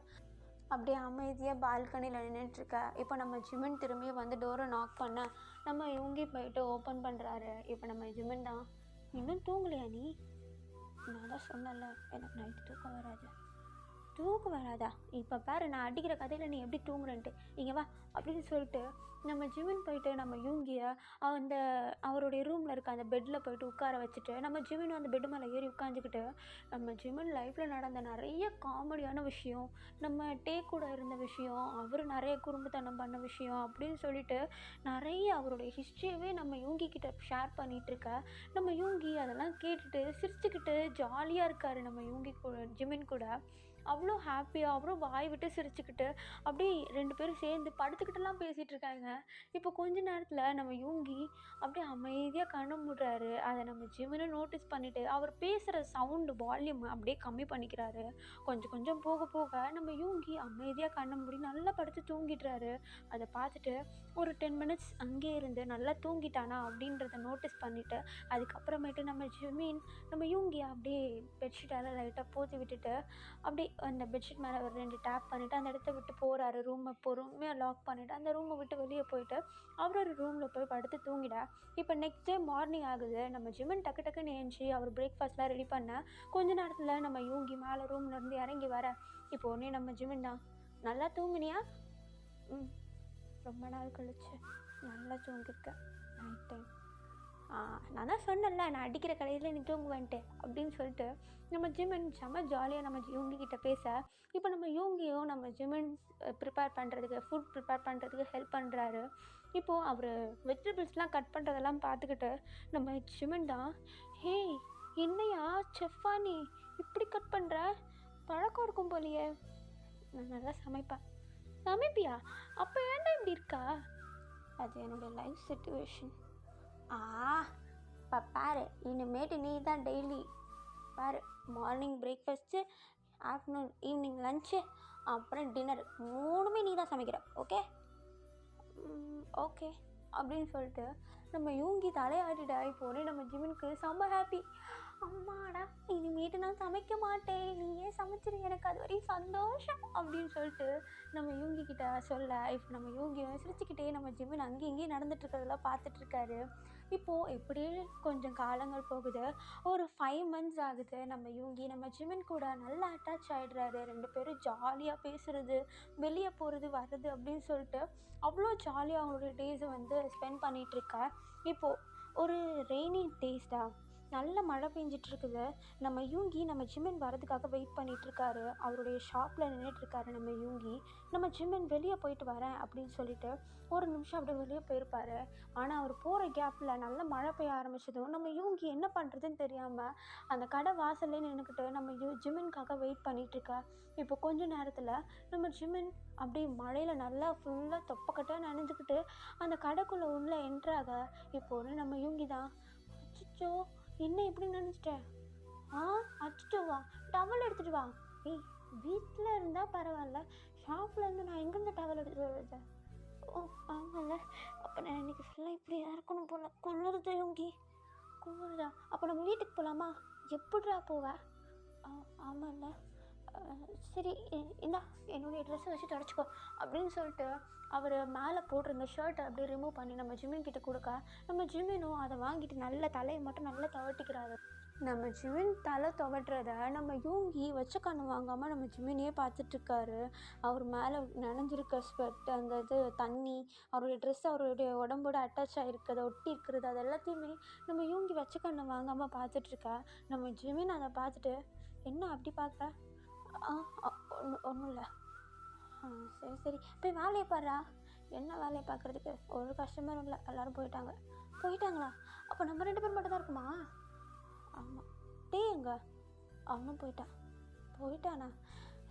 அப்படியே அமைதியாக பால்கனியில் நின்றுட்டுருக்க. இப்போ நம்ம ஜிமின் திரும்பியும் வந்து டோரை நாக் பண்ண நம்ம யூங்கி போயிட்டு ஓப்பன் பண்ணுறாரு. இப்போ நம்ம ஜிமின் தான், இன்னும் தூங்கலையா நீ? நான் தான் சொன்னல, எனக்கு நைட்டு தூக்கம் வராது. தூக்கம் வராதா? இப்போ பாரு, நான் அடிக்கிற கதையில் நீ எப்படி தூங்குறன்ட்டு, இங்கே வா அப்படின்னு சொல்லிட்டு நம்ம ஜிமின் போயிட்டு நம்ம யூங்கியை அந்த அவருடைய ரூமில் இருக்க அந்த பெட்டில் போயிட்டு உட்கார வச்சுட்டு நம்ம ஜிமின் அந்த பெட்டு மேலே ஏறி உட்காந்துக்கிட்டு நம்ம ஜிமின் லைஃப்பில் நடந்த நிறைய காமெடியான விஷயம், நம்ம கூட இருந்த விஷயம், அவர் நிறைய குறும்புத்தனம் பண்ண விஷயம் அப்படின்னு சொல்லிட்டு நிறைய அவருடைய ஹிஸ்ட்ரியவே நம்ம யூங்கி கிட்ட ஷேர் பண்ணிகிட்ருக்க. நம்ம யூங்கி அதெல்லாம் கேட்டுட்டு சிரிச்சுக்கிட்டு ஜாலியாக இருக்கார் நம்ம யூங்கி கூட, ஜிமின் கூட. அவ்வளோ ஹாப்பியாக அவ்வளோ வாய் விட்டு சிரிச்சுக்கிட்டு அப்படியே 2 பேரும் சேர்ந்து படுத்துக்கிட்டுலாம் பேசிகிட்டு இருக்காங்க. இப்போ கொஞ்ச நேரத்தில் நம்ம யூங்கி அப்படியே அமைதியாக கண்ணை மூடுறாரு. அதை நம்ம ஜிமினும் நோட்டீஸ் பண்ணிவிட்டு அவர் பேசுகிற சவுண்டு வால்யூம் அப்படியே கம்மி பண்ணிக்கிறாரு. கொஞ்சம் கொஞ்சம் போக போக நம்ம யூங்கி அமைதியாக கண்ணை மூடி நல்லா படுத்து தூங்கிடுறாரு. அதை பார்த்துட்டு ஒரு 10 மினிட்ஸ் அங்கேயே இருந்து நல்லா தூங்கிட்டானா அப்படின்றத நோட்டீஸ் பண்ணிவிட்டு அதுக்கப்புறமேட்டு நம்ம ஜிமின் நம்ம யூங்கியை அப்படியே பெட்ஷீட்டால் லைட்டாக போத்தி விட்டுட்டு அப்படியே அந்த பெட்ஷீட் மேலே ஒரு 2 டேப் பண்ணிவிட்டு அந்த இடத்த விட்டு போகிறாரு. ரூமை பொறுமையாக லாக் பண்ணிவிட்டு அந்த ரூமை விட்டு வெளியே போயிட்டு அவர் ஒரு ரூமில் போய் படுத்து தூங்கிட. இப்போ நெக்ஸ்ட் டே மார்னிங் ஆகுது. நம்ம ஜிமின் டக்கு டக்குன்னு ஏஞ்சி அவர் பிரேக்ஃபாஸ்ட்லாம் ரெடி பண்ண கொஞ்ச நேரத்தில் நம்ம யூங்கி மேலே ரூம்லேருந்து இறங்கி வர இப்போ உடனே நம்ம ஜிமின் தான், நல்லா தூங்குனியா? ரொம்ப நாள் கழிச்சு நல்லா தூங்கியிருக்கேன் நைட் டைம். நான் தான் சொன்னேன்ல நான் அடிக்கிற கடையில் நீ தூங்குவேன்ட்டு அப்படின்னு சொல்லிட்டு நம்ம ஜிமின் செம்ம ஜாலியாக நம்ம யூங்கி கிட்ட பேச இப்போ நம்ம யூங்கியும் நம்ம ஜிமின் ஃபுட் ப்ரிப்பேர் பண்ணுறதுக்கு ஹெல்ப் பண்ணுறாரு. இப்போது அவர் வெஜிடபிள்ஸ்லாம் கட் பண்ணுறதெல்லாம் பார்த்துக்கிட்டு நம்ம ஜிமின் தான், ஹே என்னையா செஃப்பா நீ இப்படி கட் பண்ணுற? பழக்கம் இருக்கும் போலியே. நான் நல்லா சமைப்பியா? அப்போ ஏன்டா இப்படி இருக்கா? அது என்னுடைய லைஃப் சிச்சுவேஷன். இப்போ பாரு, இனிமேட்டு நீ தான் டெய்லி பாரு, morning breakfast, afternoon evening lunch, அப்புறம் டின்னர் 3மே நீ தான் சமைக்கிற. ஓகே ஓகே அப்படின்னு சொல்லிட்டு நம்ம யூங்கி தலையாடிட்டா. இப்போனே நம்ம ஜிமினுக்கு செம்ம ஹாப்பி. அம்மாடா இனிமேட்டு நான் சமைக்க மாட்டேன், நீ ஏன் சமைச்சிரு, எனக்கு அது வரையும் சந்தோஷம் அப்படின்னு சொல்லிட்டு நம்ம யூங்கி கிட்ட சொல்ல இப்போ நம்ம யூங்கியும் சிரிச்சுக்கிட்டே நம்ம ஜிமின் அங்கேயும் இங்கேயும் நடந்துட்டுருக்கிறதெல்லாம் பார்த்துட்ருக்காரு. இப்போது இப்படியே கொஞ்சம் காலங்கள் போகுது. ஒரு 5 months ஆகுது. நம்ம யூங்கி நம்ம ஜிமின் கூட நல்லா அட்டாச் ஆகிடுறாரு. 2 பேரும் ஜாலியாக பேசுகிறது, வெளியே போகிறது வர்றது அப்படின்னு சொல்லிட்டு அவ்வளோ ஜாலியாக அவங்களோட டேஸை வந்து ஸ்பெண்ட் பண்ணிகிட்ருக்கா. இப்போது ஒரு ரெய்னி டேஸ் தான், நல்ல மழை பெஞ்சிட்ருக்குது. நம்ம யூங்கி நம்ம ஜிமின் வரதுக்காக வெயிட் பண்ணிகிட்ருக்காரு. அவருடைய ஷாப்பில் நின்றுட்டுருக்காரு நம்ம யூங்கி. நம்ம ஜிமின் வெளியே போயிட்டு வரேன் அப்படின்னு சொல்லிட்டு ஒரு நிமிஷம் அப்படியே வெளியே போயிருப்பார். ஆனால் அவர் போகிற கேப்பில் நல்ல மழை பெய்ய ஆரம்பிச்சதும் நம்ம யூங்கி என்ன பண்ணுறதுன்னு தெரியாமல் அந்த கடை வாசல்லே நின்றுக்கிட்டு நம்ம ஜிமின்காக வெயிட் பண்ணிகிட்ருக்கா. இப்போ கொஞ்ச நேரத்தில் நம்ம ஜிமின் அப்படியே மழையில் நல்லா ஃபுல்லாக தொப்பக்கட்டாக நனைஞ்சிக்கிட்டு அந்த கடைக்குள்ளே உள்ளே என்ட்ராக இப்போது நம்ம யூங்கி தான், அச்சோ என்ன இப்படி நினச்சிட்டேன்? அச்சோவா, டவல் எடுத்துகிட்டு வா. ஏய் வீட்டில் இருந்தால் பரவாயில்ல, ஷாப்பில் இருந்து நான் எங்கேருந்து டவல் எடுத்துகிட்டு வருது? ஓ ஆமாம்ல, அப்போ நான் இன்றைக்கி ஃபுல்லாக இப்படியா இருக்கணும் போல். குளிருது யூங்கி, குளிருதா? அப்போ நம்ம வீட்டுக்கு போகலாமா? எப்படிடா போவேன்? ஆமாம்ல, சரி இந்தா என்னுடைய ட்ரெஸ்ஸை வச்சு தொடச்சிக்கோ அப்படின்னு சொல்லிட்டு அவர் மேலே போட்டிருந்த ஷர்ட்டை அப்படியே ரிமூவ் பண்ணி நம்ம ஜிமின் கிட்ட கொடுக்க நம்ம ஜிமினும் அதை வாங்கிட்டு நல்ல தலையை மட்டும் நல்லா துவட்டிக்கிறாரு. நம்ம ஜிமின் தலை துவட்டுறத நம்ம யூங்கி வச்ச கண்ணு வாங்காமல் நம்ம ஜிமினே பார்த்துட்ருக்காரு. அவர் மேலே நனைஞ்சிருக்க ஸ்வெட், அந்த இது தண்ணி, அவருடைய ட்ரெஸ் அவருடைய உடம்போட அட்டாச் ஆகிருக்கிறது, ஒட்டி இருக்கிறது, அது எல்லாத்தையுமே நம்ம யூங்கி வச்ச கண்ணு வாங்காமல் பார்த்துட்ருக்கா. நம்ம ஜிமின் அதை பார்த்துட்டு, என்ன அப்படி பார்க்குற? ஒன்றும் இல்லை. சரி போய் வேலையை பாருடா. என்ன வேலையை பார்க்குறதுக்கு? ஒரு கஸ்டமரும் இல்லை, எல்லோரும் போயிட்டாங்களா? அப்போ நம்ம 2 பேர் மட்டும் தான் இருக்குமா? ஆமாம். டே எங்க? அவனும் போயிட்டானா?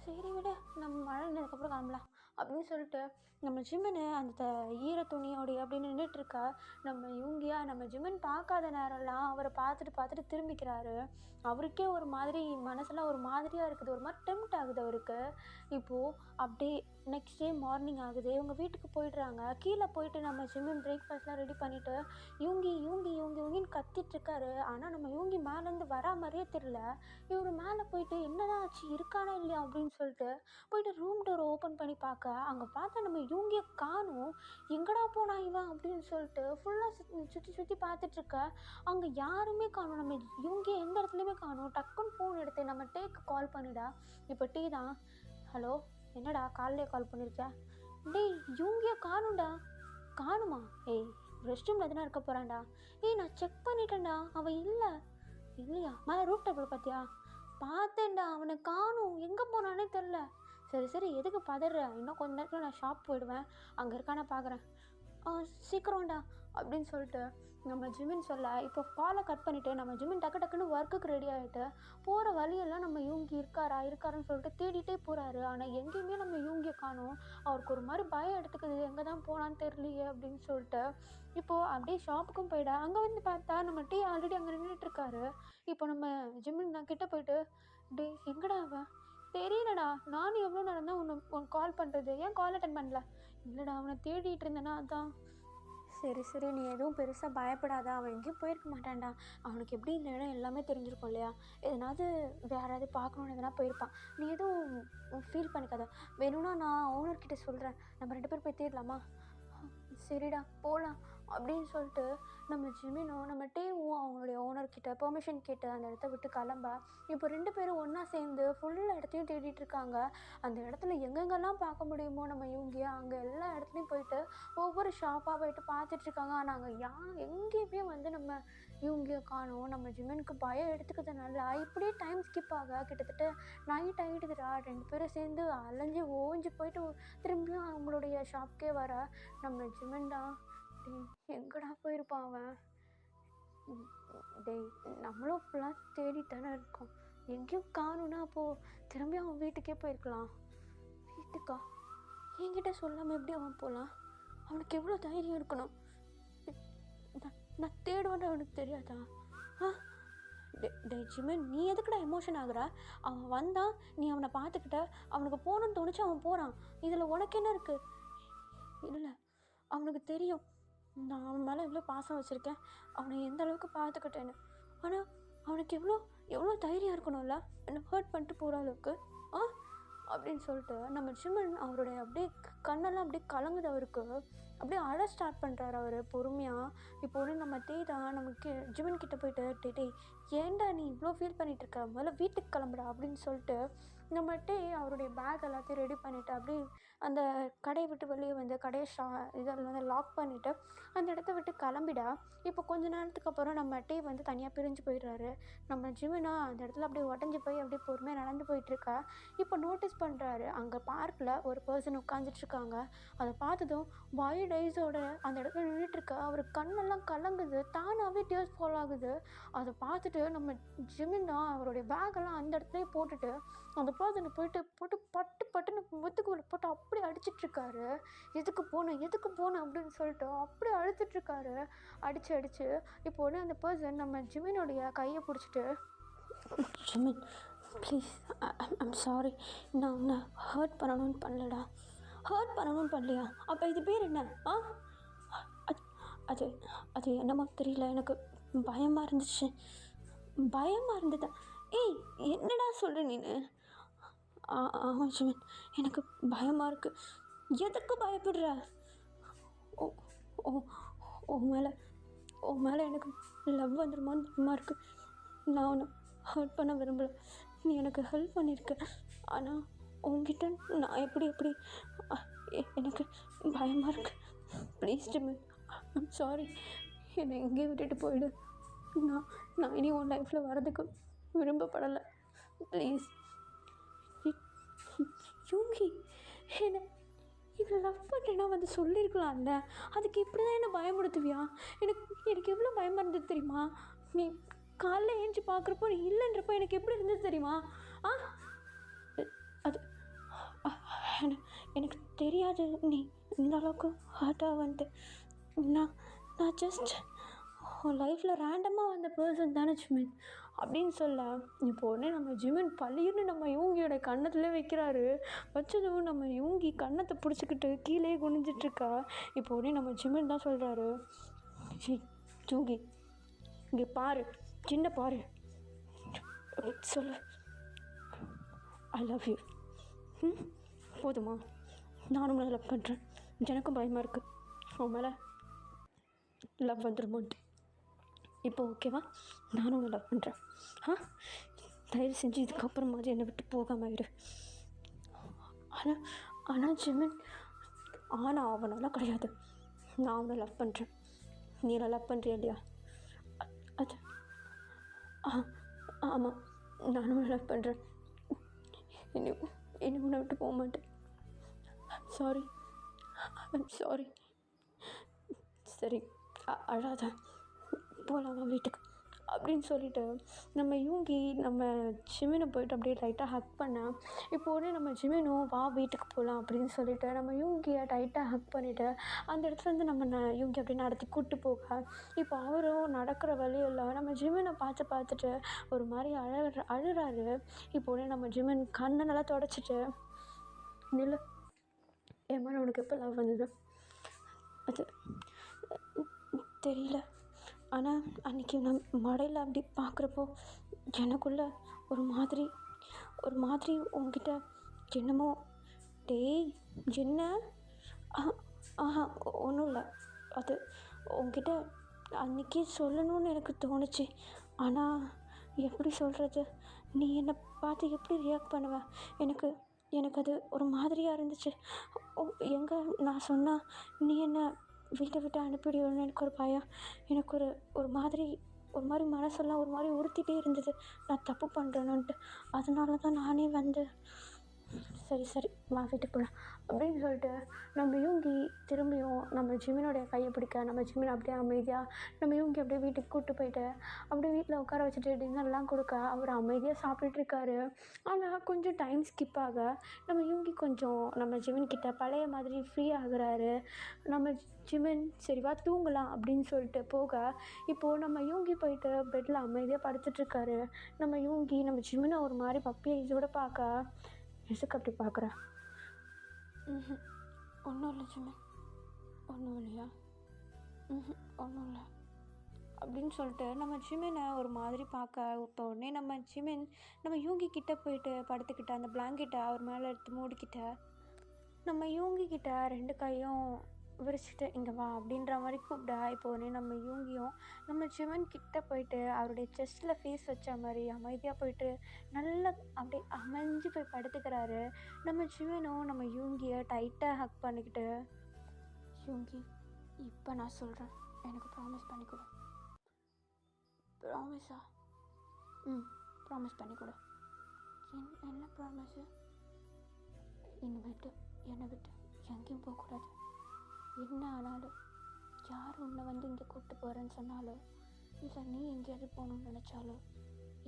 சரி விட, நம்ம மழை நின்றதுக்கப்புறம் கிளம்பலாம் அப்படின்னு சொல்லிட்டு நம்ம ஜிமின் அந்த ஈர துணியோடைய அப்படின்னு நின்றுட்டுருக்கா. நம்ம யூங்கியா நம்ம ஜிமின் பார்க்காத நேரம்லாம் அவரை பார்த்துட்டு திரும்பிக்கிறாரு. அவருக்கே ஒரு மாதிரி மனசெல்லாம் ஒரு மாதிரியாக இருக்குது, ஒரு மாதிரி டெம்ட் ஆகுது அவருக்கு. இப்போது அப்படியே நெக்ஸ்ட் டே மார்னிங் ஆகுது. இவங்க வீட்டுக்கு போயிடுறாங்க. கீழே போயிட்டு நம்ம ஜிமின் பிரேக்ஃபாஸ்ட்லாம் ரெடி பண்ணிவிட்டு யூங்கின்னு கத்திட்டுருக்காரு. ஆனால் நம்ம யூங்கி மேலேருந்து வரா மாதிரியே தெரியல. இவர் மேலே போயிட்டு என்னதான் ஆச்சு, இருக்கானா இல்லையா அப்படின்னு சொல்லிட்டு போயிட்டு ரூம் டோர் ஓப்பன் பண்ணி பார்க்க அங்கே பார்த்தா நம்ம யூங்கியை காணும். எங்கடா போனா இவன் அப்படின்னு சொல்லிட்டு ஃபுல்லாக சுற்றி பார்த்துட்ருக்க. அங்கே யாருமே காணும், நம்ம யூங்கியை எந்த இடத்துலையுமே காணும். டக்குன்னு ஃபோன் எடுத்து நம்ம டேக்கு கால் பண்ணிடா. இப்போ டீ தான், ஹலோ என்னடா காலையிலே கால் பண்ணியிருக்கேன்? டேய் யூங்கியை காணும்டா. காணுமா? ஏய் ரெஸ்ட் ரூமில் எதுனா இருக்க போகிறான்டா. ஏய் நான் செக் பண்ணிட்டேன்டா, அவன் இல்லையா? மேலே ரூப் டேபிள் பார்த்தியா? பார்த்தேன்டா, அவனை காணும், எங்கே போனானே தெரில. சரி எதுக்கு பதற? இன்னும் கொஞ்ச நேரத்தில் நான் ஷாப் போயிடுவேன், அங்கே இருக்கானே பார்க்குறேன். சீக்கிரம்டா. அப்படின்னு சொல்லிட்டு நம்ம ஜிமின் சொல்ல, இப்போ காலை கட் பண்ணிவிட்டு நம்ம ஜிமின் டக்குன்னு ஒர்க்குக்கு ரெடி ஆகிட்டு போகிற வழியெல்லாம் நம்ம யூங்கி இருக்காருன்னு சொல்லிட்டு தேடிட்டே போகிறாரு. ஆனால் எங்கேயுமே நம்ம யூங்கியை காணோம். அவருக்கு ஒரு மாதிரி பயம் எடுத்துக்குது, எங்கே தான் போனான்னு தெரியலையே அப்படின்னு சொல்லிட்டு இப்போது அப்படியே ஷாப்புக்கும் போயிட அங்கே வந்து பார்த்தா நம்ம டீ ஆல்ரெடி அங்கே நின்றுட்டுருக்காரு. இப்போ நம்ம ஜிமின் நான் கிட்டே போயிட்டு, டே எங்கடா அவன்? தெரியலடா, நானும் எவ்வளோ நேரம் தான் உனக்கு கால் பண்ணுறது, ஏன் கால் அட்டன் பண்ணல? இல்லைடா, அவனை தேடிட்டு இருந்தேன்னா அதான். சரி நீ எதுவும் பெருசாக பயப்படாத, அவன் எங்கேயும் போயிருக்க மாட்டான்டா. அவனுக்கு எப்படி இந்த இடம் எல்லாமே தெரிஞ்சிருக்கும் இல்லையா? எதனாவது வேறு யாராவது பார்க்கணுன்னு எதனா போயிருப்பான். நீ எதுவும் ஃபீல் பண்ணிக்காத. வேணும்னா நான் ஓனர்கிட்ட சொல்கிறேன், நம்ம 2 பேர் போய் தேடலாமா? சரிடா போகலாம் அப்படின்னு சொல்லிட்டு நம்ம ஜிமினும் நம்ம டேவும் அவங்களுடைய ஓனர்கிட்ட பெர்மிஷன் கேட்டு அந்த இடத்த விட்டு கிளம்ப இப்போ 2 பேரும் ஒன்றா சேர்ந்து ஃபுல் இடத்தையும் தேடிட்டு இருக்காங்க. அந்த இடத்துல எங்கெங்கெல்லாம் பார்க்க முடியுமோ நம்ம இவங்க அங்கே எல்லா இடத்துலையும் போயிட்டு ஒவ்வொரு ஷாப்பாக போயிட்டு பார்த்துட்ருக்காங்க. ஆனால் அங்கே எங்கேயுமே வந்து நம்ம இவங்க காணோம். நம்ம ஜிமினுக்கு பயம் எடுத்துக்கிறதுனால இப்படியே டைம் ஸ்கிப் ஆக கிட்டத்தட்ட நைட் ஆகிடுதுடா. 2 பேரும் சேர்ந்து அலைஞ்சி ஓஞ்சி போயிட்டு திரும்பியும் அவங்களுடைய ஷாப்க்கே வர நம்ம ஜிமின்டா, டேய் எங்கடா போயிருப்பான் அவன்? டேய் நம்மளும் ஃபுல்லாக தேடித்தானே இருக்கோம், எங்கேயும் காணும்னா அப்போது திரும்பி அவன் வீட்டுக்கே போயிருக்கலாம். வீட்டுக்கா? என்கிட்ட சொல்லாமல் எப்படி அவன் போகலாம்? அவனுக்கு எவ்வளோ தைரியம் இருக்கணும்? நான் தேடுவேன்னு அவனுக்கு தெரியாதா? டே ஜிமின், நீ எதுக்குடா எமோஷன் ஆகுற? அவன் வந்தான், நீ அவனை பார்த்துக்கிட்ட, அவனுக்கு போகணுன்னு தோணுச்சு, அவன் போகிறான். இதில் உனக்கு என்ன இருக்குது? இல்லை, அவனுக்கு தெரியும் நான் அவன் மேலே எவ்வளோ பாசம் வச்சுருக்கேன், அவனை எந்த அளவுக்கு பார்த்துக்கிட்டேன்னு. ஆனால் அவனுக்கு எவ்வளோ தைரியம் இருக்கணும்ல என்னை ஹர்ட் பண்ணிட்டு போகிற அளவுக்கு அப்படின்னு சொல்லிட்டு நம்ம ஜிமின் அவருடைய அப்படியே கண்ணெல்லாம் அப்படியே கலங்குது. அவருக்கு அப்படியே அழ ஸ்டார்ட் பண்ணுறாரு அவர் பொறுமையாக. இப்போ ஒன்று நம்ம தான் நமக்கு ஜிமின் கிட்டே போயிட்டு, டே ஏன்டா நீ இவ்வளோ ஃபீல் பண்ணிகிட்ருக்க, முதல்ல வீட்டுக்கு கிளம்புடா அப்படின்னு சொல்லிட்டு நம்ம அவருடைய பேக் எல்லாத்தையும் ரெடி பண்ணிவிட்டு அப்படியே அந்த கடையை விட்டு வெளியே வந்து கடையை இதில் வந்து லாக் பண்ணிவிட்டு அந்த இடத்த விட்டு கிளம்பிடா. இப்போ கொஞ்ச நேரத்துக்கு அப்புறம் நம்ம வந்து தனியாக பிரிஞ்சு போயிடுறாரு. நம்ம ஜிமினா அந்த இடத்துல அப்படியே உடஞ்சி போய் அப்படியே பொறுமையாக நடந்து போயிட்டுருக்கா. இப்போ நோட்டீஸ் பண்ணுறாரு, அங்கே பார்க்கில் ஒரு பர்சன் உட்காந்துட்ருக்காங்க. அதை பார்த்ததும் வைல்ட் ஐஸோட அந்த இடத்துல நின்றுட்டுருக்கா. அவர் கண்ணெல்லாம் கலங்குது, தானாகவே டியர்ஸ் ஃபால் ஆகுது. அதை பார்த்துட்டு நம்ம ஜிமினா அவருடைய பேக்கெல்லாம் அந்த இடத்துலையே போட்டுட்டு அந்த பர்சனை போட்டு பட்டுன்னு முத்துக்குள்ள போட்டு அப்படி அடிச்சிட்ருக்காரு. எதுக்கு போனேன் அப்படின்னு சொல்லிட்டு அப்படி அழுத்துட்ருக்காரு. அடித்து இப்போ உடனே அந்த பர்சன் நம்ம ஜிமினுடைய கையை பிடிச்சிட்டு, ஜிமின் ப்ளீஸ் ஐம் சாரி, நான் உன்னை ஹர்ட் பண்ணணும்னு பண்ணலையா? அப்போ இது பேர் என்ன? அது என்னமோ தெரியல, எனக்கு பயமாக இருந்ததா? ஏய் என்னடா சொல்கிற நீனு? ஆமாம் ஜிமின், எனக்கு பயமாக இருக்குது. எதுக்கு பயப்படுற? ஓ ஓ உன் மேலே எனக்கு லவ் வந்துடுமான்னு பயமாக இருக்குது. நான் உன்னை ஹர்ட் பண்ண விரும்பலை, நீ எனக்கு ஹெல்ப் பண்ணியிருக்க. ஆனால் உங்ககிட்ட நான் எப்படி எனக்கு பயமாக இருக்குது. ப்ளீஸ் ஜிமின், ஐம் சாரி, என்னை எங்கேயும் விட்டுட்டு போயிடு. நான் இனி உன் லைஃப்பில் வரதுக்கு விரும்பப்படலை, ப்ளீஸ். யூங்கி, என்ன இவ்வளோ லவ் பண்ணுறேன்னா வந்து சொல்லியிருக்கலாம்ல, அதுக்கு இப்படி தான் என்ன பயமுடுத்துவியா? எனக்கு எவ்வளோ பயமாக இருந்தது தெரியுமா? நீ காலைல ஏஞ்சி பார்க்குறப்போ நீ இல்லைன்றப்போ எனக்கு எப்படி இருந்தது தெரியுமா? அது எனக்கு தெரியாது நீ இந்த அளவுக்கு ஹார்ட்டாக வந்துட்டு. நான் ஜஸ்ட் உன் லைஃப்பில் ரேண்டமாக வந்த பர்சன் தானே ஜிமின் அப்படின்னு சொல்ல, இப்போ உடனே நம்ம ஜிமின் பள்ளின்னு நம்ம யூங்கியோட கன்னத்துலேயே வைக்கிறாரு. வச்சதும் நம்ம யூங்கி கன்னத்தை பிடிச்சிக்கிட்டு கீழே குனிஞ்சிட்ருக்கா. இப்போ உடனே நம்ம ஜிமின் தான் சொல்கிறாரு, யூங்கி இங்கே பாரு, சின்ன பாரு, சொல்லு ஐ லவ் யூ. போதுமா? நானும் உன்னை லவ் பண்ணுறேன். எனக்கும் பயமாக இருக்குது உன் மேலே லவ் வந்துடுமோன்ட்டு. இப்போ ஓகேவா? நானும் உன்னை லவ் பண்ணுறேன். தயவு செஞ்சு இதுக்கப்புறமாதிரி என்னை விட்டு போகாமல் இரு. ஆனால் ஜிமின், ஆனால் அவனால் கிடையாது. நான் அவனை லவ் பண்ணுறேன். நீ என்ன லவ் பண்ணுறியா இல்லையா? அது ஆமாம், நானும் உன்னை லவ் பண்ணுறேன். இனி உன்னை விட்டு போக மாட்டேன். Sorry, I'm sorry. சரி, அழாத, போகலாமா வீட்டுக்கு அப்படின்னு சொல்லிட்டு நம்ம யூங்கி நம்ம ஜிமினை போயிட்டு அப்படியே லைட்டாக ஹக் பண்ணேன். இப்போ உடனே நம்ம ஜிமினும் வா வீட்டுக்கு போகலாம் அப்படின்னு சொல்லிட்டு நம்ம யூங்கியை டைட்டாக ஹக் பண்ணிவிட்டு அந்த இடத்துலேருந்து நம்ம யூங்கி அப்படியே நடத்தி கூப்பிட்டு போக இப்போ அவரும் நடக்கிற வழியில் நம்ம ஜிமினை பார்த்துட்டு ஒரு மாதிரி அழுறாரு. இப்போ உடனே நம்ம ஜிமின் கண்ணை நல்லா தொடச்சிட்டு நில்லு, என் மேலே உனக்கு எப்போ லவ் வந்தது? அது தெரியல, ஆனால் அன்றைக்கி நான் மடையில் அப்படி பார்க்குறப்போ எனக்குள்ள ஒரு மாதிரி உங்ககிட்ட என்னமோ. டேய் என்ன? ஆஹா ஒன்றும் இல்லை. அது உங்ககிட்ட அன்றைக்கி சொல்லணும்னு எனக்கு தோணுச்சு. ஆனால் எப்படி சொல்கிறது, நீ என்னை பார்த்து எப்படி ரியாக்ட் பண்ணுவ? எனக்கு அது ஒரு மாதிரியாக இருந்துச்சு. எங்கே நான் சொன்னால் நீ என்ன வீட்டை விட்டு அனுப்பிடுவேன்னு எனக்கு ஒரு பயம். எனக்கு ஒரு மாதிரி மனசெல்லாம் ஒரு மாதிரி உறுத்திட்டே இருந்தது, நான் தப்பு பண்ணுறேன்னுட்டு. அதனால தான் நானே வந்து சரி வா வீட்டுக்கு போகலாம் அப்படின்னு சொல்லிட்டு நம்ம யூங்கி திரும்பியும் நம்ம ஜிமினோடைய கையை பிடிக்க நம்ம ஜிமின் அப்படியே அமைதியாக நம்ம யூங்கி அப்படியே வீட்டுக்கு கூப்பிட்டு போயிட்டு அப்படியே வீட்டில் உட்கார வச்சுட்டு டின்னர்லாம் கொடுக்க அவர் அமைதியாக சாப்பிட்டுட்ருக்காரு. ஆனால் கொஞ்சம் டைம் ஸ்கிப் ஆக நம்ம யூங்கி கொஞ்சம் நம்ம ஜிமின் கிட்ட பழைய மாதிரி ஃப்ரீ ஆகுறாரு. நம்ம ஜிமின் சரி வா தூங்கலாம் அப்படின்னு சொல்லிட்டு போக இப்போது நம்ம யூங்கி போயிட்டு பெட்டில் அமைதியாக படுத்துட்ருக்காரு. நம்ம யூங்கி நம்ம ஜிமினை ஒரு மாதிரி பப்பியை இதோட பார்க்க, எதுக்கு அப்படி பார்க்குற? ஒன்றும் இல்லை ஜிமின். ஒன்றும் இல்லையா? ஒன்றும் இல்லை அப்படின்னு சொல்லிட்டு நம்ம ஜிமினை ஒரு மாதிரி பார்க்க இப்போ உடனே நம்ம ஜிமின் நம்ம யூங்கி கிட்டே போயிட்டு படுத்துக்கிட்ட அந்த பிளாங்கெட்டை அவர் மேலே எடுத்து மூடிக்கிட்ட நம்ம யூங்கி கிட்ட 2 கையும் விரிச்சிட்டு இங்கே வா அப்படின்ற மாதிரி கூப்பிட்டா இப்போ உடனே நம்ம யூங்கியும் நம்ம ஜிமின் கிட்ட போயிட்டு அவருடைய செஸ்ட்டில் ஃபேஸ் வச்ச மாதிரி அமைதியாக போயிட்டு நல்லா அப்படியே அமைஞ்சு போய் படுத்துக்கிறாரு. நம்ம ஜிமினும் நம்ம யூங்கியை டைட்டாக ஹக் பண்ணிக்கிட்டு, யூங்கி இப்போ நான் சொல்கிறேன், எனக்கு ப்ராமிஸ் பண்ணி கொடு. ப்ராமிஸா? ப்ராமிஸ் பண்ணி கொடு. என்ன ப்ராமிஸு? இனிமேட்டு என்னை விட்டு எங்கேயும் போகக்கூடாது. என்ன ஆனாலும் யார் உன்னை வந்து இங்கே கூப்பிட்டு போகிறேன்னு சொன்னாலும் இல்லை நீ எங்கேயாவது போகணுன்னு நினச்சாலும்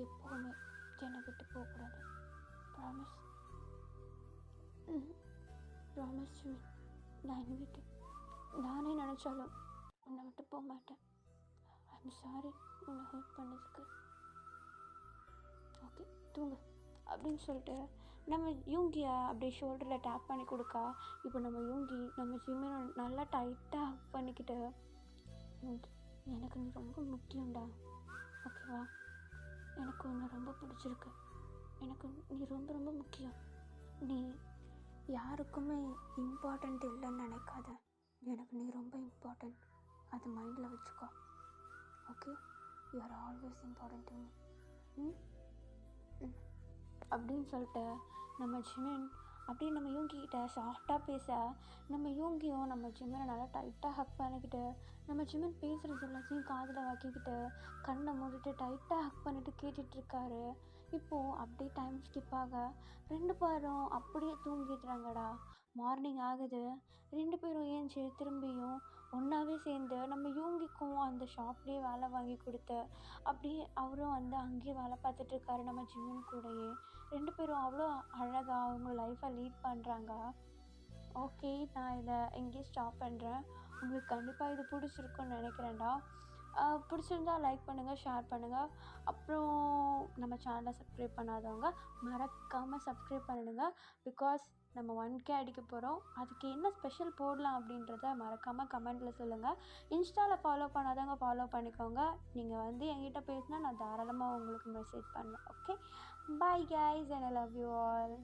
எப்போவுமே என்னை விட்டு போகக்கூடாது. ப்ராமிஸ்? Promise Jimin. நான் என்னை விட்டு நானே நினச்சாலும் உன்னை விட்டு போக மாட்டேன். ஐம் சாரி உன்னை ஹர்ட் பண்ணதுக்கு. ஓகே தூங்கு அப்படின்னு சொல்லிட்டு நம்ம யூங்கியை அப்படியே ஷோல்டரில் டேப் பண்ணி கொடுக்கா. இப்போ நம்ம யூங்கி நம்ம ஜிமினை நல்லா டைட்டாக ஹக் பண்ணிக்கிட்டு, எனக்கு நீ ரொம்ப முக்கியம்டா, ஓகேவா? எனக்கு உன்னை ரொம்ப பிடிச்சிருக்கு, எனக்கு நீ ரொம்ப ரொம்ப முக்கியம். நீ யாருக்குமே இம்பார்ட்டண்ட் இல்லைன்னு நினைக்காத, எனக்கு நீ ரொம்ப இம்பார்ட்டண்ட், அதை மைண்டில் வச்சுக்கோ. Okay, you are always important to me அப்படின்னு சொல்லிட்டு நம்ம ஜிமின் அப்படியே நம்ம யூங்கிக்கிட்ட சாஃப்டாக பேச நம்ம யூங்கியும் நம்ம ஜிமினை நல்லா டைட்டாக ஹக் பண்ணிக்கிட்டு நம்ம ஜிமின் பேசுகிறது எல்லாத்தையும் காதில் வாக்கிக்கிட்டு கண்ணை மூடிட்டு டைட்டாக ஹக் பண்ணிட்டு கேட்டுட்ருக்காரு. இப்போது அப்படியே டைம் ஸ்கிப் ஆக 2 பேரும் அப்படியே தூங்கிடுறாங்கடா. மார்னிங் ஆகுது. 2 பேரும் ஏஞ்சி திரும்பியும் ஒன்றாவே சேர்ந்து நம்ம யூங்கிக்கும் அந்த ஷாப்லேயே வேலை வாங்கி கொடுத்து அப்படியே அவரும் வந்து அங்கேயே வேலை பார்த்துட்ருக்காரு நம்ம ஜிமின் கூடயே. 2 பேரும் அவ்வளோ அழகாக அவங்க லைஃப்பை லீட் பண்ணுறாங்க. ஓகே, நான் இதை எங்கேயே ஸ்டாப் பண்ணுறேன். உங்களுக்கு கண்டிப்பாக இது பிடிச்சிருக்குன்னு நினைக்கிறேன்டா. பிடிச்சிருந்தா லைக் பண்ணுங்கள், ஷேர் பண்ணுங்கள். அப்புறம் நம்ம சேனலை சப்ஸ்கிரைப் பண்ணாதவங்க மறக்காமல் சப்ஸ்கிரைப் பண்ணிடுங்க. பிகாஸ் நம்ம 1K அடிக்க போகிறோம். அதுக்கு என்ன ஸ்பெஷல் போடலாம் அப்படின்றத மறக்காமல் கமெண்ட்டில் சொல்லுங்கள். இன்ஸ்டாவில் ஃபாலோ பண்ணாதவங்க ஃபாலோ பண்ணிக்கோங்க. நீங்கள் வந்து என்கிட்ட பேசினா நான் தாராளமாக உங்களுக்கு மெசேஜ் பண்ணுவேன். Okay, bye guys, and I love you all.